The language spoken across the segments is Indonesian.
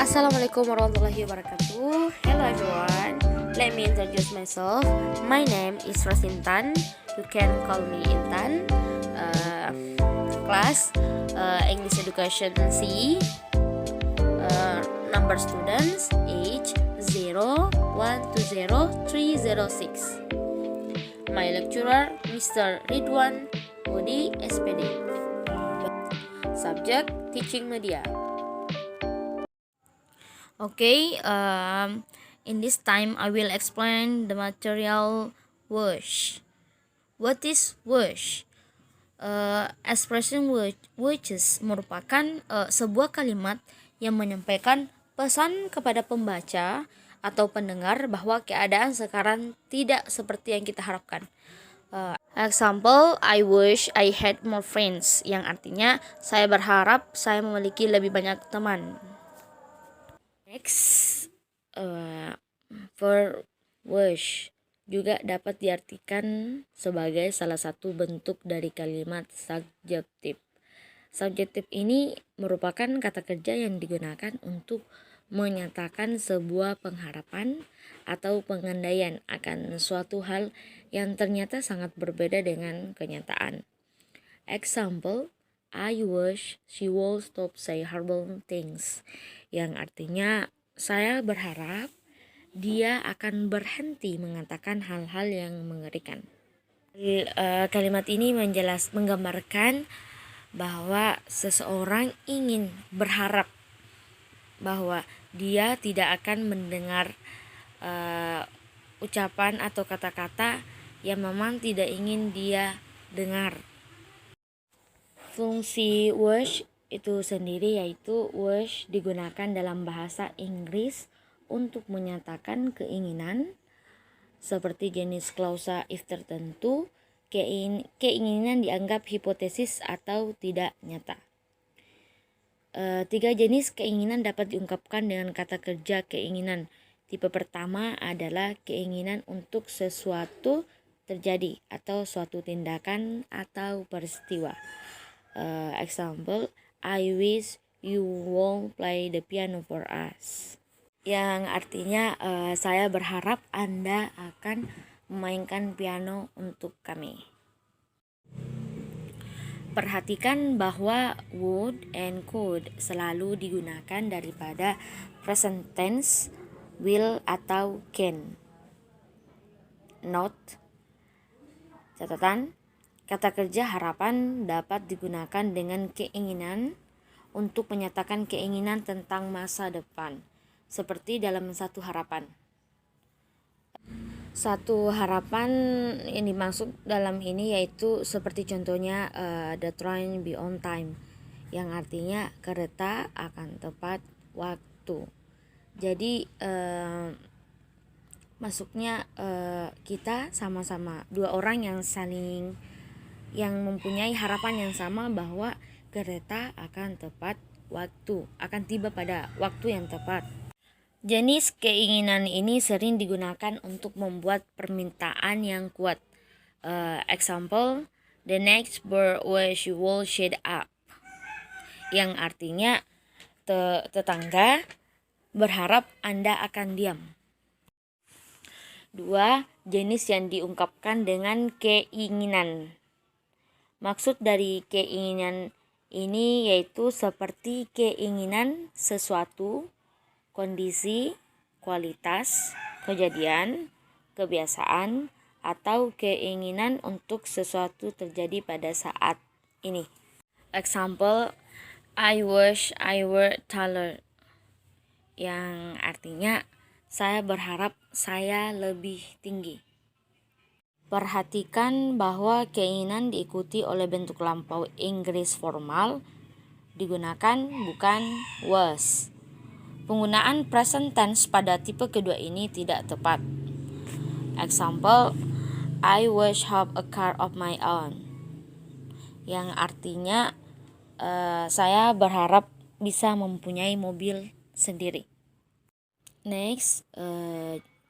Assalamualaikum warahmatullahi wabarakatuh. Hello everyone. Let me introduce myself. My name is Rosintan. You can call me Intan. Class English Education C. Number students age 0, 1 to 0, 306. My lecturer Mr. Ridwan Budi SPD. Subject teaching media. Okay, in this time I will explain the material wish. What is wish? Expression wishes merupakan sebuah kalimat yang menyampaikan pesan kepada pembaca atau pendengar bahwa keadaan sekarang tidak seperti yang kita harapkan. Example, I wish I had more friends, yang artinya saya berharap saya memiliki lebih banyak teman. Next, verb wish juga dapat diartikan sebagai salah satu bentuk dari kalimat subjektif. Subjektif ini merupakan kata kerja yang digunakan untuk menyatakan sebuah pengharapan atau pengandaian akan suatu hal yang ternyata sangat berbeda dengan kenyataan. Example, I wish she would stop say horrible things, yang artinya saya berharap dia akan berhenti mengatakan hal-hal yang mengerikan. Kalimat ini menggambarkan bahwa seseorang ingin berharap bahwa dia tidak akan mendengar ucapan atau kata-kata yang memang tidak ingin dia dengar. Fungsi wish itu sendiri yaitu wish digunakan dalam bahasa Inggris untuk menyatakan keinginan seperti jenis klausa if tertentu, keinginan dianggap hipotesis atau tidak nyata. 3 jenis keinginan dapat diungkapkan dengan kata kerja keinginan. Tipe pertama adalah keinginan untuk sesuatu terjadi atau suatu tindakan atau peristiwa. Example, I wish you won't play the piano for us, yang artinya saya berharap Anda akan memainkan piano untuk kami. Perhatikan bahwa would and could selalu digunakan daripada present tense, will atau can. Note, catatan, kata kerja harapan dapat digunakan dengan keinginan untuk menyatakan keinginan tentang masa depan, seperti dalam satu harapan. Satu harapan yang dimaksud dalam ini yaitu seperti contohnya the train be on time, yang artinya kereta akan tepat waktu. Jadi masuknya kita sama-sama dua orang yang mempunyai harapan yang sama bahwa kereta akan tepat waktu, akan tiba pada waktu yang tepat. Jenis keinginan ini sering digunakan untuk membuat permintaan yang kuat. Example, the next bird wish you will shut up, yang artinya tetangga berharap Anda akan diam. 2. Jenis yang diungkapkan dengan keinginan. Maksud dari keinginan ini yaitu seperti keinginan sesuatu, kondisi, kualitas, kejadian, kebiasaan, atau keinginan untuk sesuatu terjadi pada saat ini. Example, I wish I were taller, yang artinya saya berharap saya lebih tinggi. Perhatikan bahwa keinginan diikuti oleh bentuk lampau Inggris formal digunakan, bukan was. Penggunaan present tense pada tipe kedua ini tidak tepat. Example, I wish have a car of my own, yang artinya saya berharap bisa mempunyai mobil sendiri. Next,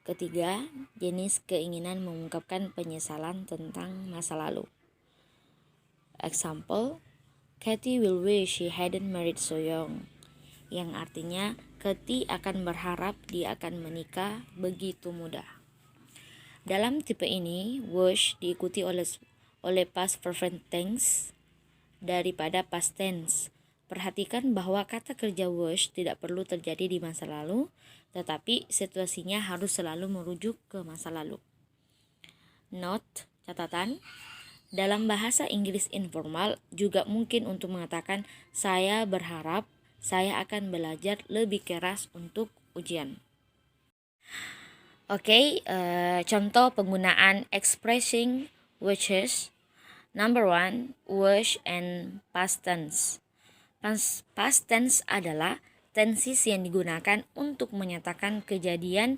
ketiga, jenis keinginan mengungkapkan penyesalan tentang masa lalu. Example, Kathy will wish she hadn't married so young, yang artinya Keti akan berharap dia akan menikah begitu mudah. Dalam tipe ini, wish diikuti oleh past perfect tense daripada past tense. Perhatikan bahwa kata kerja wish tidak perlu terjadi di masa lalu, tetapi situasinya harus selalu merujuk ke masa lalu. Note, catatan, dalam bahasa Inggris informal juga mungkin untuk mengatakan saya berharap saya akan belajar lebih keras untuk ujian. Oke, contoh penggunaan expressing wishes. Number 1, wish and past tense. Past tense adalah tenses yang digunakan untuk menyatakan kejadian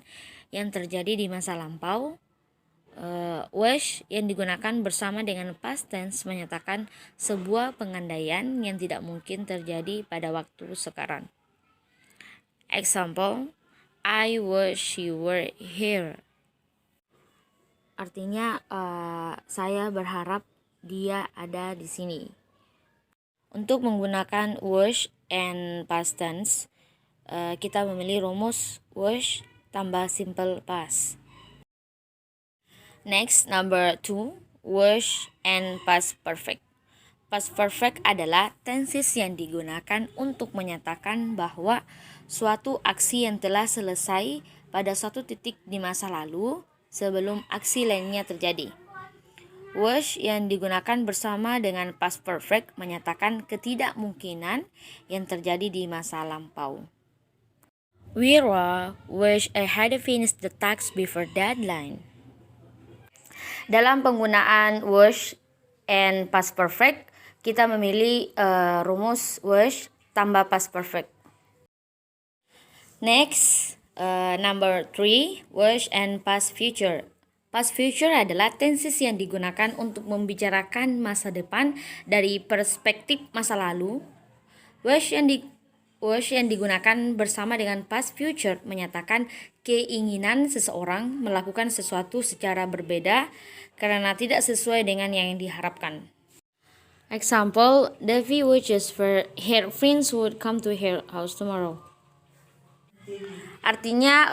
yang terjadi di masa lampau. Wish yang digunakan bersama dengan past tense menyatakan sebuah pengandaian yang tidak mungkin terjadi pada waktu sekarang. Example, I wish you were here. Artinya saya berharap dia ada di sini. Untuk menggunakan wish and past tense, kita memilih rumus wish tambah simple past. Next, number 2, wish and past perfect. Past perfect adalah tenses yang digunakan untuk menyatakan bahwa suatu aksi yang telah selesai pada suatu titik di masa lalu sebelum aksi lainnya terjadi. Wish yang digunakan bersama dengan past perfect menyatakan ketidakmungkinan yang terjadi di masa lampau. Wira wish I had finished the task before deadline. Dalam penggunaan wish and past perfect, kita memilih rumus wish tambah past perfect. Next, number 3, wish and past future. Past future adalah tenses yang digunakan untuk membicarakan masa depan dari perspektif masa lalu. Wish yang digunakan bersama dengan past future menyatakan keinginan seseorang melakukan sesuatu secara berbeda karena tidak sesuai dengan yang diharapkan. Example, Devi wishes for her friends would come to her house tomorrow. Artinya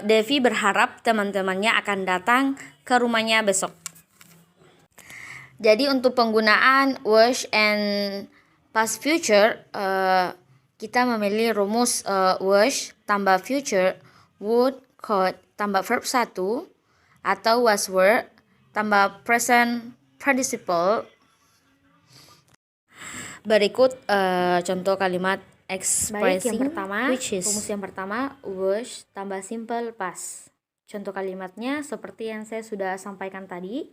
Devi berharap teman-temannya akan datang ke rumahnya besok. Jadi untuk penggunaan wish and past future, kita memilih rumus wish tambah future, would, could tambah verb 1, atau was were tambah present participle. Berikut contoh kalimat expressing wishes. Rumus yang pertama, wish tambah simple past. Contoh kalimatnya seperti yang saya sudah sampaikan tadi.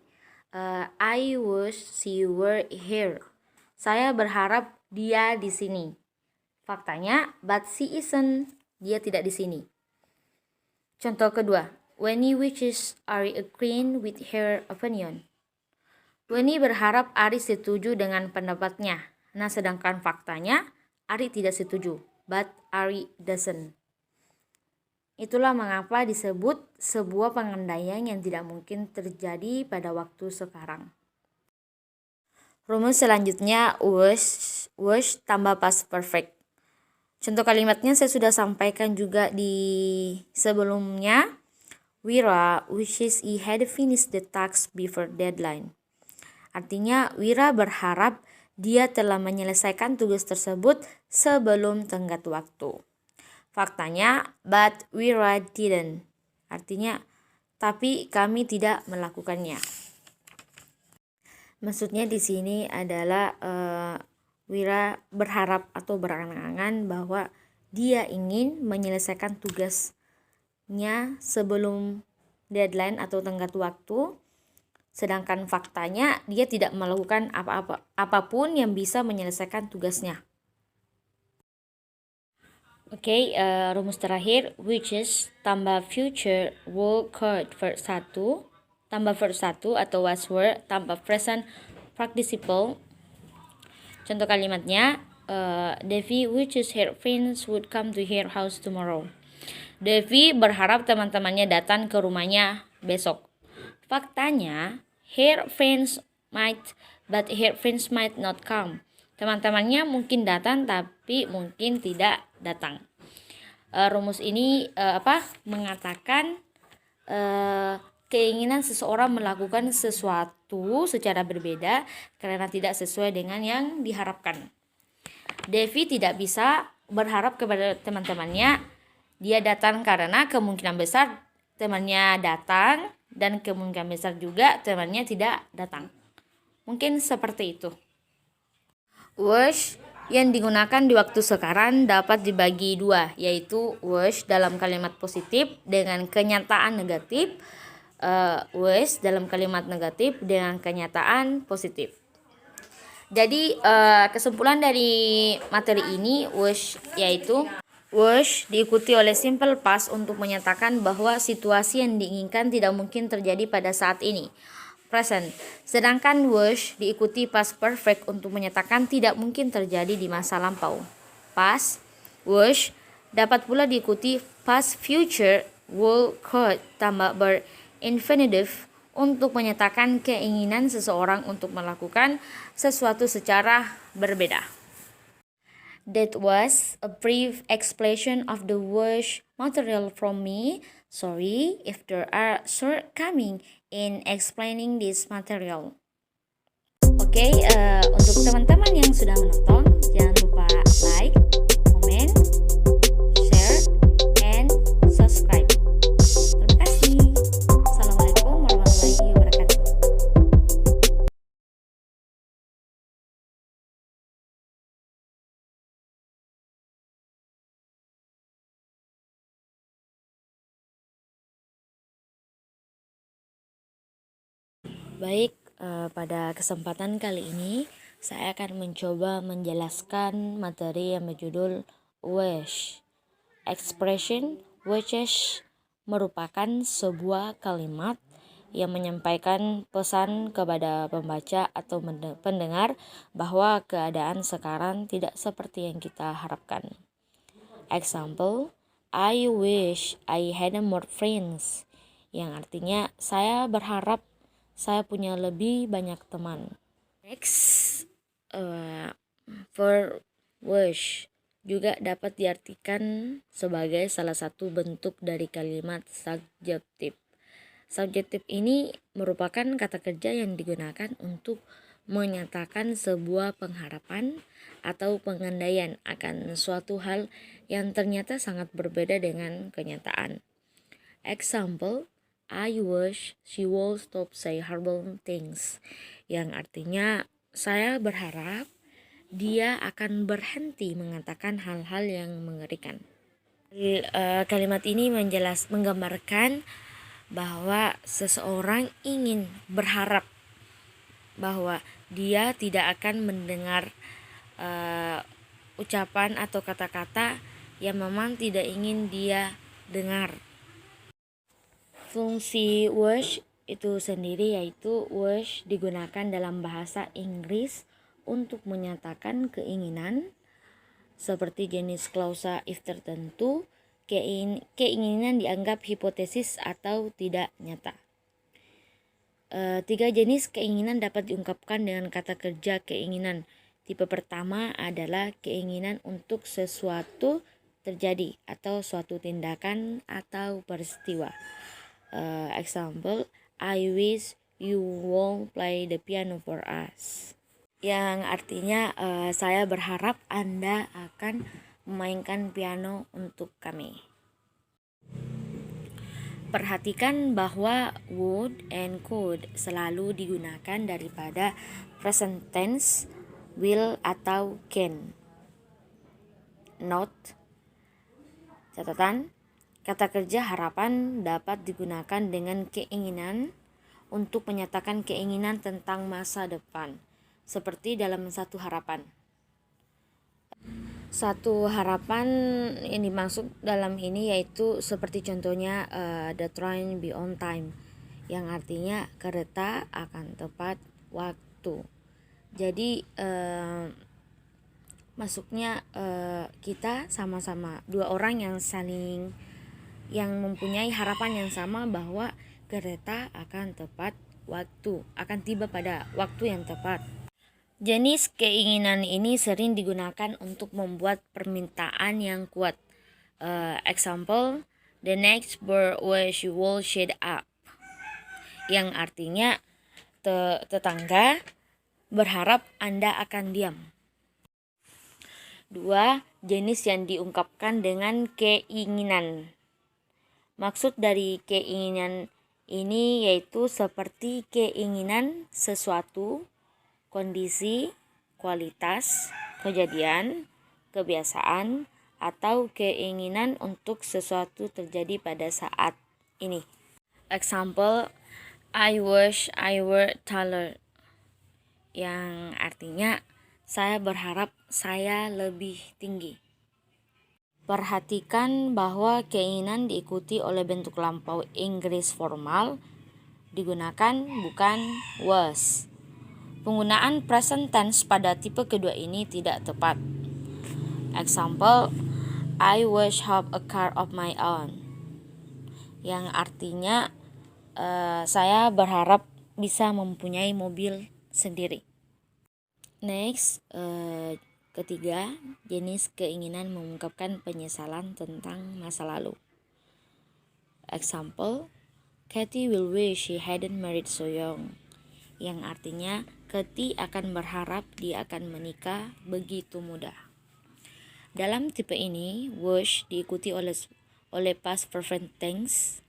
I wish she were here. Saya berharap dia di sini. Faktanya, but she isn't. Dia tidak di sini. Contoh kedua, Weni wishes Ari agreed with her opinion. Weni berharap Ari setuju dengan pendapatnya. Nah, sedangkan faktanya, Ari tidak setuju, but Ari doesn't. Itulah mengapa disebut sebuah pengandaian yang tidak mungkin terjadi pada waktu sekarang. Rumus selanjutnya, wish tambah past perfect. Contoh kalimatnya saya sudah sampaikan juga di sebelumnya. Wira wishes he had finished the task before deadline. Artinya Wira berharap dia telah menyelesaikan tugas tersebut sebelum tenggat waktu. Faktanya, but Wira didn't. Artinya, tapi kami tidak melakukannya. Maksudnya di sini adalah Wira berharap atau berangan-angan bahwa dia ingin menyelesaikan tugasnya sebelum deadline atau tenggat waktu, sedangkan faktanya dia tidak melakukan apapun yang bisa menyelesaikan tugasnya. Oke, rumus terakhir, wishes tambah future will could verb 1 tambah verb 1 atau was were tambah present participle. Contoh kalimatnya, Devi wishes her friends would come to her house tomorrow. Devi berharap teman-temannya datang ke rumahnya besok. Faktanya, her friends might, but her friends might not come. Teman-temannya mungkin datang tapi mungkin tidak datang. Rumus ini mengatakan keinginan seseorang melakukan sesuatu secara berbeda karena tidak sesuai dengan yang diharapkan. Devi tidak bisa berharap kepada teman-temannya dia datang karena kemungkinan besar temannya datang dan kemungkinan besar juga temannya tidak datang. Mungkin seperti itu. Wish yang digunakan di waktu sekarang dapat dibagi dua, yaitu wish dalam kalimat positif dengan kenyataan negatif, wish dalam kalimat negatif dengan kenyataan positif. Jadi kesimpulan dari materi ini wish yaitu wish diikuti oleh simple past untuk menyatakan bahwa situasi yang diinginkan tidak mungkin terjadi pada saat ini. Present. Sedangkan wish diikuti past perfect untuk menyatakan tidak mungkin terjadi di masa lampau. Past, wish dapat pula diikuti past future, will, could tambah berinfinitive untuk menyatakan keinginan seseorang untuk melakukan sesuatu secara berbeda. That was a brief explanation of the wish material from me. Sorry if there are shortcomings in explaining this material. Oke, untuk teman-teman yang sudah menonton, jangan lupa like, comment, share, and subscribe. Terima kasih. Assalamualaikum warahmatullahi wabarakatuh. Baik, pada kesempatan kali ini saya akan mencoba menjelaskan materi yang berjudul wish. Expression wishes merupakan sebuah kalimat yang menyampaikan pesan kepada pembaca atau pendengar bahwa keadaan sekarang tidak seperti yang kita harapkan. Example, I wish I had more friends, yang artinya saya berharap saya punya lebih banyak teman. Next, verb wish juga dapat diartikan sebagai salah satu bentuk dari kalimat subjektif. Subjektif ini merupakan kata kerja yang digunakan untuk menyatakan sebuah pengharapan atau pengandaian akan suatu hal yang ternyata sangat berbeda dengan kenyataan. Example, I wish she would stop say horrible things, yang artinya saya berharap dia akan berhenti mengatakan hal-hal yang mengerikan. Kalimat ini menggambarkan bahwa seseorang ingin berharap bahwa dia tidak akan mendengar ucapan atau kata-kata yang memang tidak ingin dia dengar. Fungsi wish itu sendiri yaitu wish digunakan dalam bahasa Inggris untuk menyatakan keinginan seperti jenis klausa if tertentu, keinginan dianggap hipotesis atau tidak nyata. 3 jenis keinginan dapat diungkapkan dengan kata kerja keinginan. Tipe pertama adalah keinginan untuk sesuatu terjadi atau suatu tindakan atau peristiwa. Example, I wish you won't play the piano for us, yang artinya saya berharap Anda akan memainkan piano untuk kami. Perhatikan bahwa would and could selalu digunakan daripada present tense, will atau can. Note, catatan, kata kerja harapan dapat digunakan dengan keinginan untuk menyatakan keinginan tentang masa depan, seperti dalam satu harapan. Satu harapan yang dimaksud dalam ini yaitu seperti contohnya the train be on time, yang artinya kereta akan tepat waktu. Jadi masuknya kita sama-sama dua orang yang mempunyai harapan yang sama bahwa kereta akan tepat waktu, akan tiba pada waktu yang tepat. Jenis keinginan ini sering digunakan untuk membuat permintaan yang kuat. Example, the next bird wish you will shut up. Yang artinya tetangga berharap Anda akan diam. 2. Jenis yang diungkapkan dengan keinginan. Maksud dari keinginan ini yaitu seperti keinginan sesuatu, kondisi, kualitas, kejadian, kebiasaan, atau keinginan untuk sesuatu terjadi pada saat ini. Example, I wish I were taller. Yang artinya, saya berharap saya lebih tinggi. Perhatikan bahwa keinginan diikuti oleh bentuk lampau Inggris formal digunakan, bukan was. Penggunaan present tense pada tipe kedua ini tidak tepat. Example, I wish have a car of my own. Yang artinya saya berharap bisa mempunyai mobil sendiri. Next, ketiga, jenis keinginan mengungkapkan penyesalan tentang masa lalu. Example, Kathy will wish she hadn't married so young. Yang artinya Kathy akan berharap dia akan menikah begitu muda. Dalam tipe ini, wish diikuti oleh past perfect tense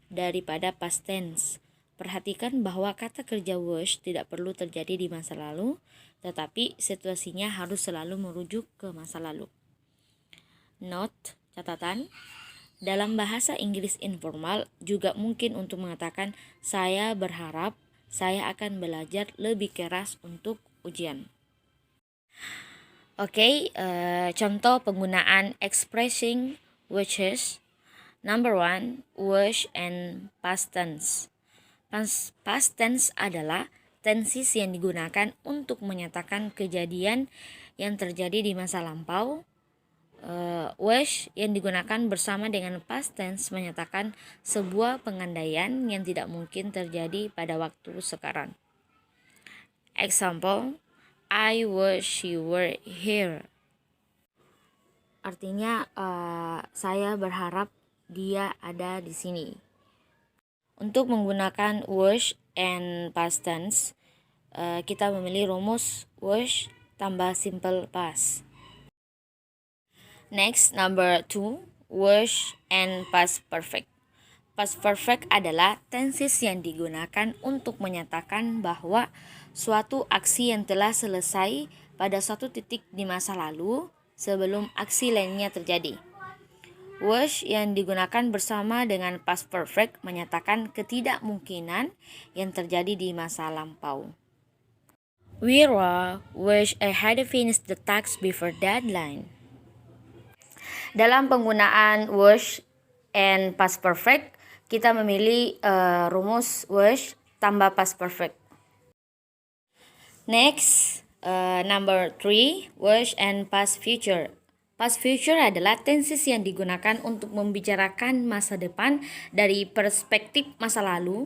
daripada past tense. Perhatikan bahwa kata kerja wish tidak perlu terjadi di masa lalu, tetapi situasinya harus selalu merujuk ke masa lalu. Note, catatan, dalam bahasa Inggris informal juga mungkin untuk mengatakan saya berharap saya akan belajar lebih keras untuk ujian. Oke, contoh penggunaan expressing wishes. Number 1, wish and past tense. Past tense adalah tenses yang digunakan untuk menyatakan kejadian yang terjadi di masa lampau. Wish yang digunakan bersama dengan past tense menyatakan sebuah pengandaian yang tidak mungkin terjadi pada waktu sekarang. Example, I wish you were here. Artinya saya berharap dia ada di sini. Untuk menggunakan wish and past tense, kita memilih rumus wish tambah simple past. Next, number 2, wish and past perfect. Past perfect adalah tenses yang digunakan untuk menyatakan bahwa suatu aksi yang telah selesai pada suatu titik di masa lalu sebelum aksi lainnya terjadi. Wish yang digunakan bersama dengan past perfect menyatakan ketidakmungkinan yang terjadi di masa lampau. Wira wish I had finished the task before deadline. Dalam penggunaan wish and past perfect, kita memilih rumus wish tambah past perfect. Next, number 3, wish and past future. Past future adalah tenses yang digunakan untuk membicarakan masa depan dari perspektif masa lalu.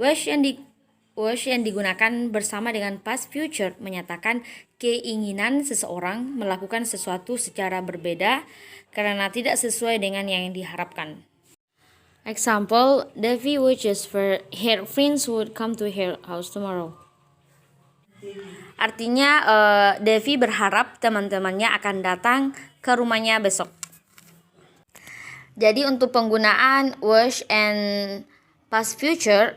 Wish yang digunakan bersama dengan past future menyatakan keinginan seseorang melakukan sesuatu secara berbeda karena tidak sesuai dengan yang diharapkan. Example, Devi wishes for her friends would come to her house tomorrow. Artinya Devi berharap teman-temannya akan datang ke rumahnya besok. Jadi untuk penggunaan wish and past future,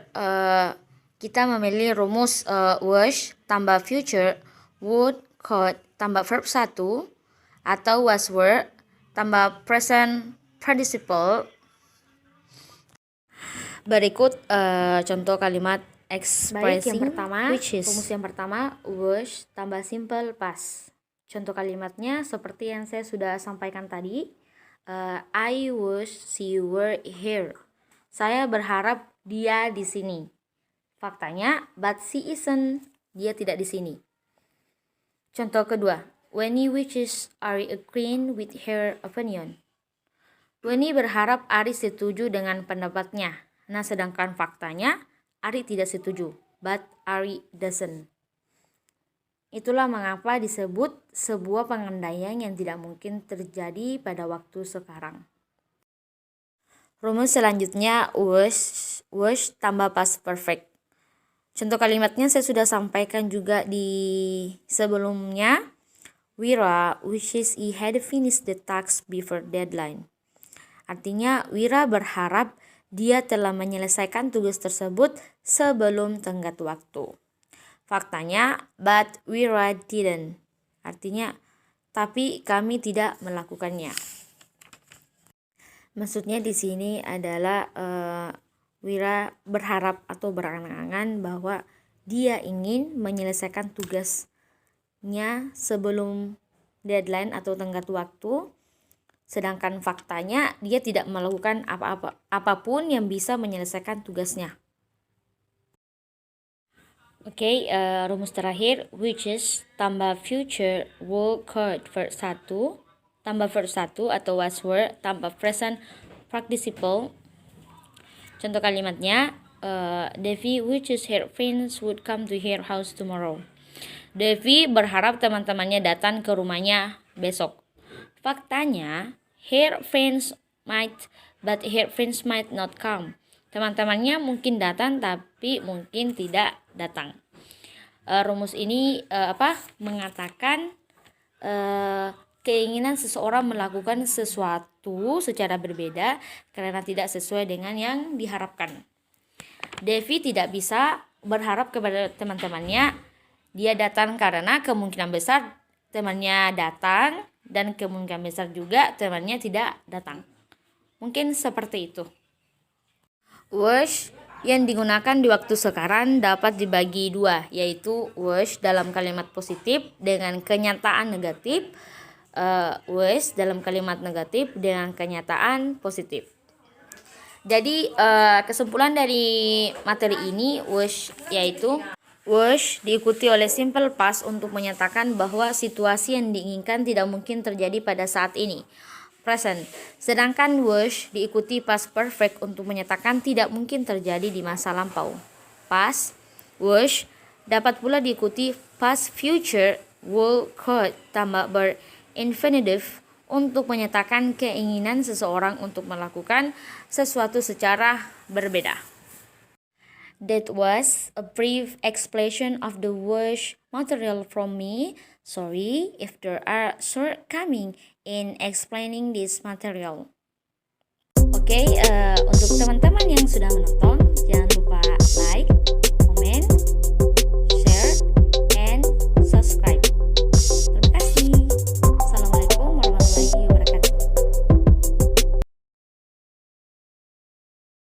kita memilih rumus wish tambah future, would, could tambah verb 1, atau was were tambah present participle. Berikut contoh kalimat expressing rumus yang pertama wish tambah simple past. Contoh kalimatnya seperti yang saya sudah sampaikan tadi. I wish she were here. Saya berharap dia di sini. Faktanya, but she isn't. Dia tidak di sini. Contoh kedua, Wendy wishes Ari agreed with her opinion. Wendy berharap Ari setuju dengan pendapatnya. Nah, sedangkan faktanya, Ari tidak setuju, but Ari doesn't. Itulah mengapa disebut sebuah pengandaian yang tidak mungkin terjadi pada waktu sekarang. Rumus selanjutnya was tambah past perfect. Contoh kalimatnya saya sudah sampaikan juga di sebelumnya. Wira wishes he had finished the task before deadline. Artinya Wira berharap dia telah menyelesaikan tugas tersebut sebelum tenggat waktu. Faktanya, but Wira didn't. Artinya, tapi kami tidak melakukannya. Maksudnya di sini adalah Wira berharap atau berangan-angan bahwa dia ingin menyelesaikan tugasnya sebelum deadline atau tenggat waktu, sedangkan faktanya dia tidak melakukan apapun yang bisa menyelesaikan tugasnya. Oke, rumus terakhir, which is tambah future will could verb 1 tambah verb 1 atau was were tambah present participle. Contoh kalimatnya, Devi wishes her friends would come to her house tomorrow. Devi berharap teman-temannya datang ke rumahnya besok. Faktanya, her friends might, but her friends might not come. Teman-temannya mungkin datang, tapi mungkin tidak datang. Rumus ini mengatakan keinginan seseorang melakukan sesuatu secara berbeda karena tidak sesuai dengan yang diharapkan. Devi tidak bisa berharap kepada teman-temannya dia datang karena kemungkinan besar temannya datang dan kemungkinan besar juga temannya tidak datang. Mungkin seperti itu. Was yang digunakan di waktu sekarang dapat dibagi dua, yaitu was dalam kalimat positif dengan kenyataan negatif, was dalam kalimat negatif dengan kenyataan positif. Jadi kesimpulan dari materi ini yaitu was diikuti oleh simple past untuk menyatakan bahwa situasi yang diinginkan tidak mungkin terjadi pada saat ini, present. Sedangkan was diikuti past perfect untuk menyatakan tidak mungkin terjadi di masa lampau, past. Was dapat pula diikuti past future will could tambah verb infinitive untuk menyatakan keinginan seseorang untuk melakukan sesuatu secara berbeda. That was a brief explanation of the was material from me. Sorry if there are shortcomings in explaining this material. Oke, untuk teman-teman yang sudah menonton, jangan lupa like,